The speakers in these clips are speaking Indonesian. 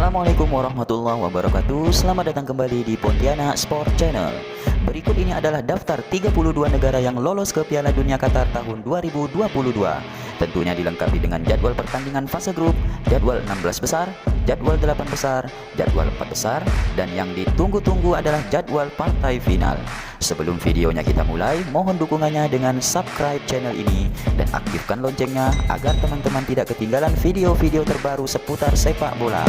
Assalamualaikum warahmatullahi wabarakatuh. Selamat datang kembali di Pontianak Sport Channel. Berikut ini adalah daftar 32 negara yang lolos ke Piala Dunia Qatar tahun 2022. Tentunya dilengkapi dengan jadwal pertandingan fase grup, jadwal 16 besar, jadwal 8 besar, jadwal 4 besar, dan yang ditunggu-tunggu adalah jadwal partai final. Sebelum videonya kita mulai, mohon dukungannya dengan subscribe channel ini dan aktifkan loncengnya agar teman-teman tidak ketinggalan video-video terbaru seputar sepak bola.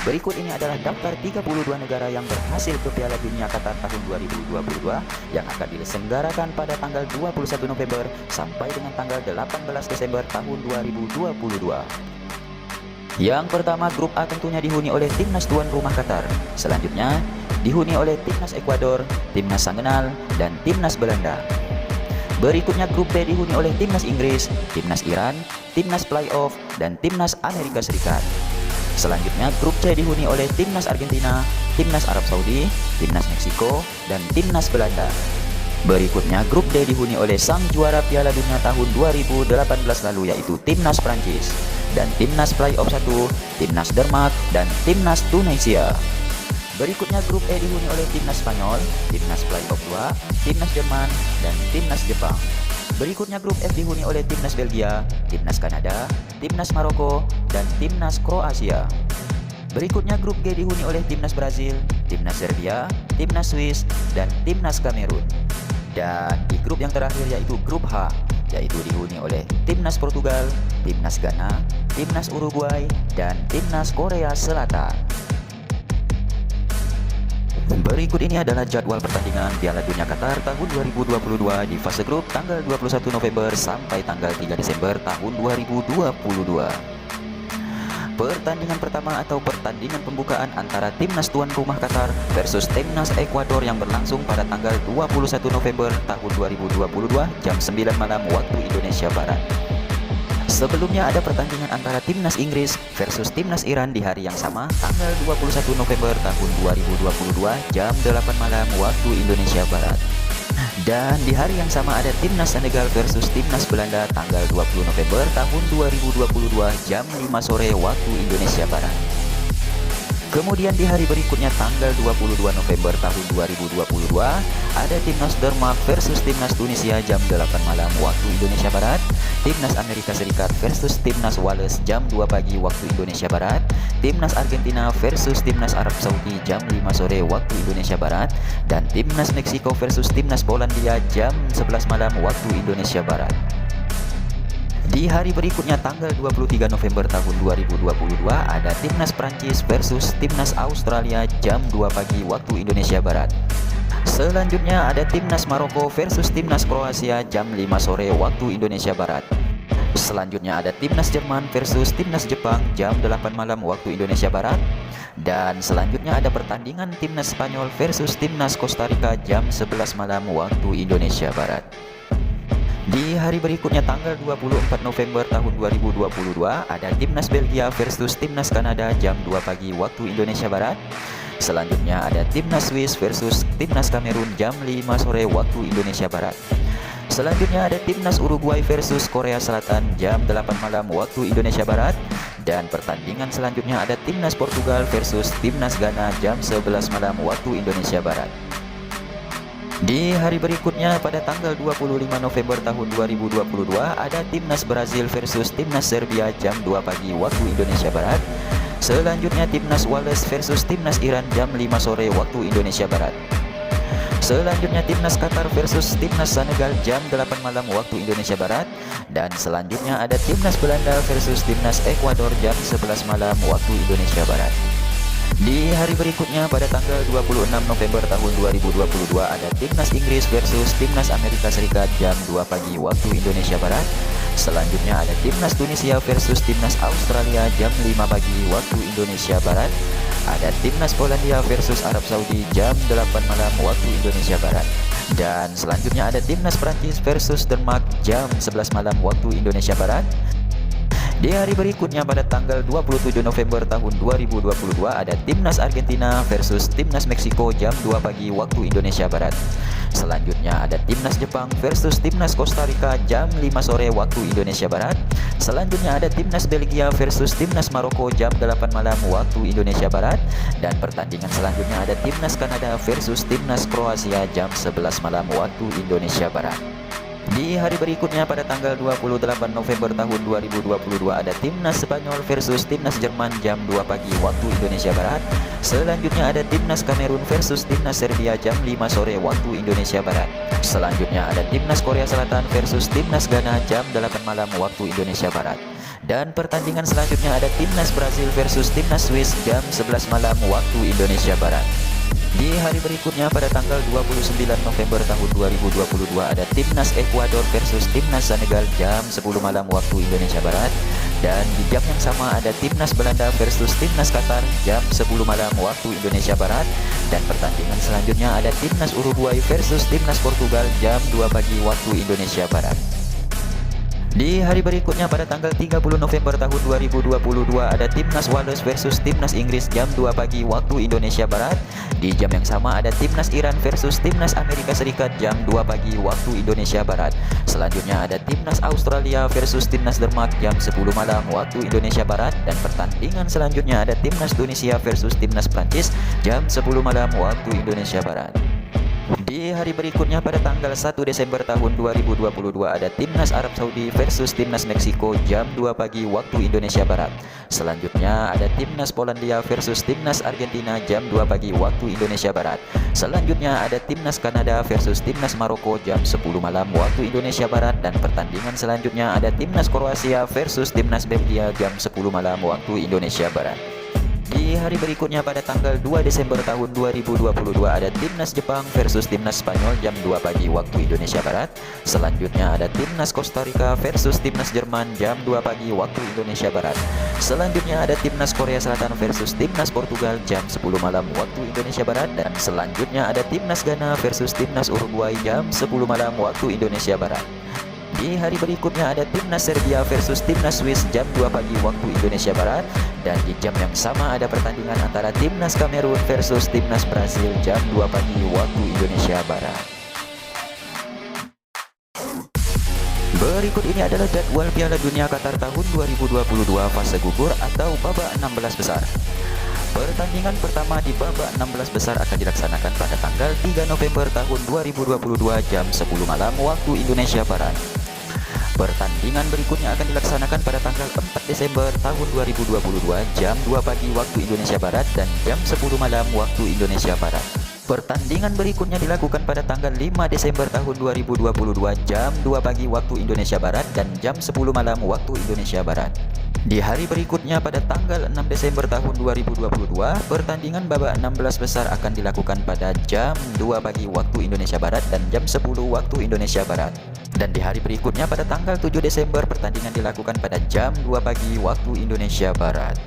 Berikut ini adalah daftar 32 negara yang berhasil ke Piala Dunia Qatar tahun 2022 yang akan diselenggarakan pada tanggal 21 November sampai dengan tanggal 18 Desember tahun 2022. Yang pertama, grup A tentunya dihuni oleh timnas tuan rumah Qatar. Selanjutnya dihuni oleh timnas Ekuador, timnas Senegal, dan timnas Belanda. Berikutnya grup B dihuni oleh timnas Inggris, timnas Iran, timnas playoff, dan timnas Amerika Serikat. Selanjutnya grup C dihuni oleh timnas Argentina, timnas Arab Saudi, timnas Meksiko, dan timnas Belanda. Berikutnya grup D dihuni oleh sang juara Piala Dunia tahun 2018 lalu, yaitu timnas Prancis, dan timnas playoff 1, timnas Denmark, dan timnas Tunisia. Berikutnya grup E dihuni oleh timnas Spanyol, timnas playoff 2, timnas Jerman, dan timnas Jepang. Berikutnya grup F dihuni oleh timnas Belgia, timnas Kanada, timnas Maroko, dan timnas Kroasia. Berikutnya grup G dihuni oleh timnas Brazil, timnas Serbia, timnas Swiss, dan timnas Kamerun. Dan di grup yang terakhir yaitu grup H, yaitu dihuni oleh timnas Portugal, timnas Ghana, timnas Uruguay, dan timnas Korea Selatan. Berikut ini adalah jadwal pertandingan Piala Dunia Qatar tahun 2022 di fase grup tanggal 21 November sampai tanggal 3 Desember tahun 2022. Pertandingan pertama atau pertandingan pembukaan antara timnas tuan rumah Qatar versus timnas Ekuador yang berlangsung pada tanggal 21 November tahun 2022 jam 9 malam waktu Indonesia Barat. Sebelumnya ada pertandingan antara timnas Inggris versus timnas Iran di hari yang sama tanggal 21 November tahun 2022 jam 8 malam waktu Indonesia Barat. Dan di hari yang sama ada timnas Senegal versus timnas Belanda tanggal 20 November tahun 2022 jam 5 sore waktu Indonesia Barat. Kemudian di hari berikutnya tanggal 22 November tahun 2022 ada timnas Denmark versus timnas Tunisia jam 8 malam waktu Indonesia Barat, timnas Amerika Serikat versus timnas Wales jam 2 pagi waktu Indonesia Barat, timnas Argentina versus timnas Arab Saudi jam 5 sore waktu Indonesia Barat, dan timnas Meksiko versus timnas Polandia jam 11 malam waktu Indonesia Barat. Di hari berikutnya tanggal 23 November tahun 2022 ada timnas Prancis versus timnas Australia jam 2 pagi waktu Indonesia Barat. Selanjutnya ada timnas Maroko versus timnas Kroasia jam 5 sore waktu Indonesia Barat. Selanjutnya ada timnas Jerman versus timnas Jepang jam 8 malam waktu Indonesia Barat. Dan selanjutnya ada pertandingan timnas Spanyol versus timnas Costa Rica jam 11 malam waktu Indonesia Barat. Di hari berikutnya tanggal 24 November tahun 2022 ada timnas Belgia versus timnas Kanada jam 2 pagi waktu Indonesia Barat. Selanjutnya ada timnas Swiss versus timnas Kamerun jam 5 sore waktu Indonesia Barat. Selanjutnya ada timnas Uruguay versus Korea Selatan jam 8 malam waktu Indonesia Barat. Dan pertandingan selanjutnya ada timnas Portugal versus timnas Ghana jam 11 malam waktu Indonesia Barat. Di hari berikutnya pada tanggal 25 November tahun 2022 ada timnas Brazil versus timnas Serbia jam 2 pagi waktu Indonesia Barat. Selanjutnya timnas Wales versus timnas Iran jam 5 sore waktu Indonesia Barat. Selanjutnya timnas Qatar versus timnas Senegal jam 8 malam waktu Indonesia Barat. Dan selanjutnya ada timnas Belanda versus timnas Ekuador jam 11 malam waktu Indonesia Barat. Di hari berikutnya pada tanggal 26 November tahun 2022 ada timnas Inggris versus timnas Amerika Serikat jam 2 pagi waktu Indonesia Barat. Selanjutnya ada timnas Tunisia versus timnas Australia jam 5 pagi waktu Indonesia Barat. Ada timnas Polandia versus Arab Saudi jam 8 malam waktu Indonesia Barat. Dan selanjutnya ada timnas Prancis versus Denmark jam 11 malam waktu Indonesia Barat. Di hari berikutnya pada tanggal 27 November tahun 2022 ada Timnas Argentina versus Timnas Meksiko jam 2 pagi waktu Indonesia Barat. Selanjutnya ada Timnas Jepang versus Timnas Costa Rica jam 5 sore waktu Indonesia Barat. Selanjutnya ada Timnas Belgia versus Timnas Maroko jam 8 malam waktu Indonesia Barat. Dan pertandingan selanjutnya ada Timnas Kanada versus Timnas Kroasia jam 11 malam waktu Indonesia Barat. Di hari berikutnya pada tanggal 28 November tahun 2022 ada Timnas Spanyol versus Timnas Jerman jam 2 pagi waktu Indonesia Barat. Selanjutnya ada Timnas Kamerun versus Timnas Serbia jam 5 sore waktu Indonesia Barat. Selanjutnya ada Timnas Korea Selatan versus Timnas Ghana jam 8 malam waktu Indonesia Barat. Dan pertandingan selanjutnya ada Timnas Brazil versus Timnas Swiss jam 11 malam waktu Indonesia Barat. Di hari berikutnya pada tanggal 29 November tahun 2022 ada Timnas Ekuador versus Timnas Senegal jam 10 malam waktu Indonesia Barat. Dan di jam yang sama ada Timnas Belanda versus Timnas Qatar jam 10 malam waktu Indonesia Barat. Dan pertandingan selanjutnya ada Timnas Uruguay versus Timnas Portugal jam 2 pagi waktu Indonesia Barat. Di hari berikutnya pada tanggal 30 November tahun 2022 ada Timnas Wales versus Timnas Inggris jam 2 pagi waktu Indonesia Barat. Di jam yang sama ada Timnas Iran versus Timnas Amerika Serikat jam 2 pagi waktu Indonesia Barat. Selanjutnya ada Timnas Australia versus Timnas Denmark jam 10 malam waktu Indonesia Barat. Dan pertandingan selanjutnya ada Timnas Tunisia versus Timnas Prancis jam 10 malam waktu Indonesia Barat. Di hari berikutnya pada tanggal 1 Desember tahun 2022 ada Timnas Arab Saudi versus Timnas Meksiko jam 2 pagi waktu Indonesia Barat. Selanjutnya ada Timnas Polandia versus Timnas Argentina jam 2 pagi waktu Indonesia Barat. Selanjutnya ada Timnas Kanada versus Timnas Maroko jam 10 malam waktu Indonesia Barat. Dan pertandingan selanjutnya ada Timnas Kroasia versus Timnas Belgia jam 10 malam waktu Indonesia Barat. Di hari berikutnya pada tanggal 2 Desember tahun 2022 ada Timnas Jepang versus Timnas Spanyol jam 2 pagi waktu Indonesia Barat. Selanjutnya ada Timnas Costa Rica versus Timnas Jerman jam 2 pagi waktu Indonesia Barat. Selanjutnya ada Timnas Korea Selatan versus Timnas Portugal jam 10 malam waktu Indonesia Barat. Dan selanjutnya ada Timnas Ghana versus Timnas Uruguay jam 10 malam waktu Indonesia Barat. Di hari berikutnya ada Timnas Serbia versus Timnas Swiss jam 2 pagi waktu Indonesia Barat. Dan di jam yang sama ada pertandingan antara Timnas Kamerun versus Timnas Brazil jam 2 pagi waktu Indonesia Barat. Berikut ini adalah jadwal Piala Dunia Qatar tahun 2022 fase gugur atau babak 16 besar. Pertandingan pertama di babak 16 besar akan dilaksanakan pada tanggal 3 November tahun 2022 jam 10 malam waktu Indonesia Barat. Pertandingan berikutnya akan dilaksanakan pada tanggal 4 Desember tahun 2022 jam 2 pagi waktu Indonesia Barat dan jam 10 malam waktu Indonesia Barat. Pertandingan berikutnya dilakukan pada tanggal 5 Desember tahun 2022 jam 2 pagi waktu Indonesia Barat dan jam 10 malam waktu Indonesia Barat. Di hari berikutnya pada tanggal 6 Desember tahun 2022, pertandingan babak 16 besar akan dilakukan pada jam 2 pagi waktu Indonesia Barat dan jam 10 waktu Indonesia Barat. Dan di hari berikutnya pada tanggal 7 Desember pertandingan dilakukan pada jam 2 pagi waktu Indonesia Barat.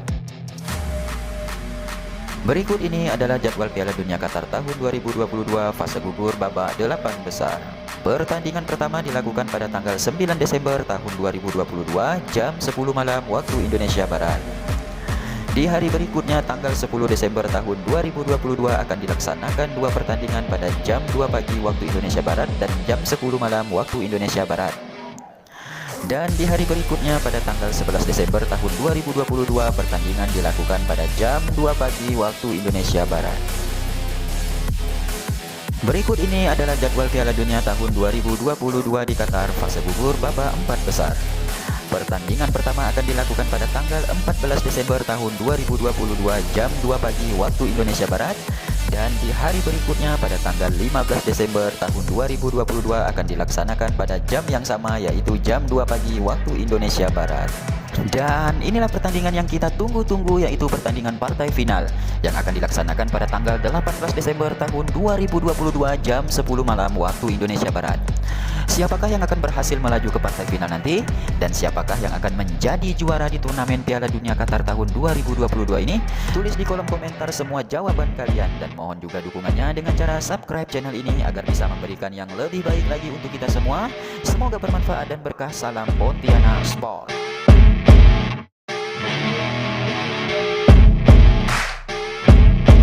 Berikut ini adalah jadwal Piala Dunia Qatar tahun 2022 fase gugur babak 8 besar. Pertandingan pertama dilakukan pada tanggal 9 Desember tahun 2022 jam 10 malam waktu Indonesia Barat. Di hari berikutnya tanggal 10 Desember tahun 2022 akan dilaksanakan dua pertandingan pada jam 2 pagi waktu Indonesia Barat dan jam 10 malam waktu Indonesia Barat. Dan di hari berikutnya pada tanggal 11 Desember tahun 2022 pertandingan dilakukan pada jam 2 pagi waktu Indonesia Barat. Berikut ini adalah jadwal Piala Dunia tahun 2022 di Qatar fase gugur babak 4 besar. Pertandingan pertama akan dilakukan pada tanggal 14 Desember tahun 2022 jam 2 pagi waktu Indonesia Barat. Dan di hari berikutnya pada tanggal 15 Desember tahun 2022 akan dilaksanakan pada jam yang sama yaitu jam 2 pagi waktu Indonesia Barat. Dan inilah pertandingan yang kita tunggu-tunggu yaitu pertandingan partai final yang akan dilaksanakan pada tanggal 18 Desember tahun 2022 jam 10 malam waktu Indonesia Barat. Siapakah yang akan berhasil melaju ke partai final nanti? Dan siapakah yang akan menjadi juara di turnamen Piala Dunia Qatar tahun 2022 ini? Tulis di kolom komentar semua jawaban kalian dan mohon juga dukungannya dengan cara subscribe channel ini agar bisa memberikan yang lebih baik lagi untuk kita semua. Semoga bermanfaat dan berkah. Salam Pontianak Sport.